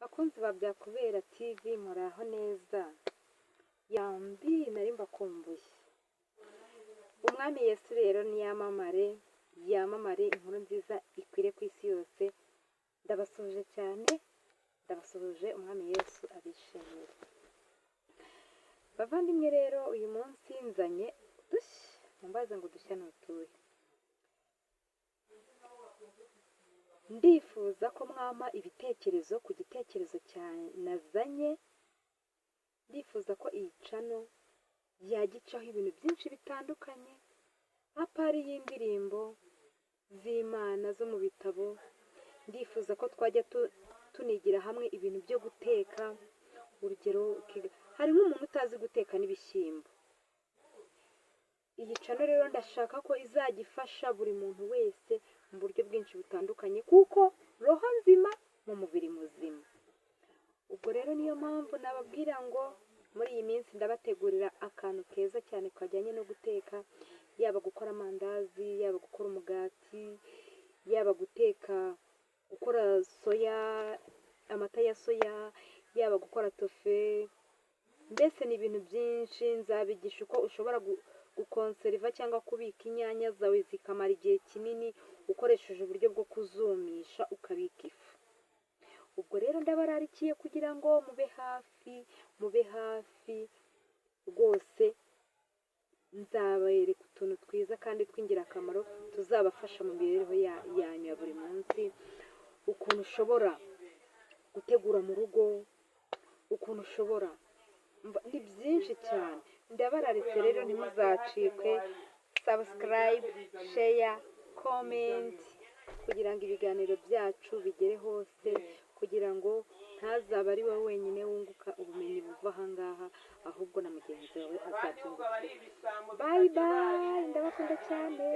Bakunzi ba Byakubera TV muraho neza, yambi nari mbakumbuye. Umwami Yesu rero niyamamare, yamamare, inkuru nziza ikwire ku isi yose. Ndabasuhuje cyane, ndabasuhuje, umwami Yesu abishimire. Bavandimwe rero, uyu munsi nzanye udushya, mumbaze ngo udushya ni utuhe. Ndifuza ko mwampa ibitekerezo ku gitekerezo nazanye. Ndifuza ko iyi cano yagicaho ibintu byinshi bitandukanye, apari y'indirimbo z'Imana zo mu bitabo. Ndifuza ko twajya tunigira hamwe ibintu byo guteka. Urugero, hari nk'umuntu utazi guteka n'ibishyimbo. Iyi cano rero ndashaka ko izajya ifasha buri muntu wese mu buryo bwinshi butandukanye, kuko roho nzima mu mubiri muzima. Ubwo rero niyo mpamvu nababwira ngo muri iyi minsi ndabategurira akantu keza cyane kajyanye no guteka, yaba gukora amandazi, yaba gukora umugati, yaba gukora soya, amata ya soya, yaba gukora tofe. Mbese ni ibintu byinshi. Nzabigisha uko ushobora gukonseriva cyangwa kubika inyanya zawe zikamara igihe kinini ukoresheje uburyo bwo kuzumisha ukabika ifu. Ubwo rero ndabararikiye kugira ngo mube hafi rwose. Nzabereka utuntu twiza kandi tw'ingirakamaro tuzabafasha mu mibereho yanyu ya buri munsi. Ukuntu ushobora gutegura mu rugo, ukuntu ushobora, ni byinshi cyane. Ndabararitse rero ntimuzacikwe. Subscribe, share, comment, kugira ngo ibiganiro byacu bigere hose, kugira ngo ntazaba ari wowe wenyine wunguka ubumenyi buva aha ngaha, ahubwo na mugenzi wawe azabyungukira. Bye bye, ndabakunda cyane.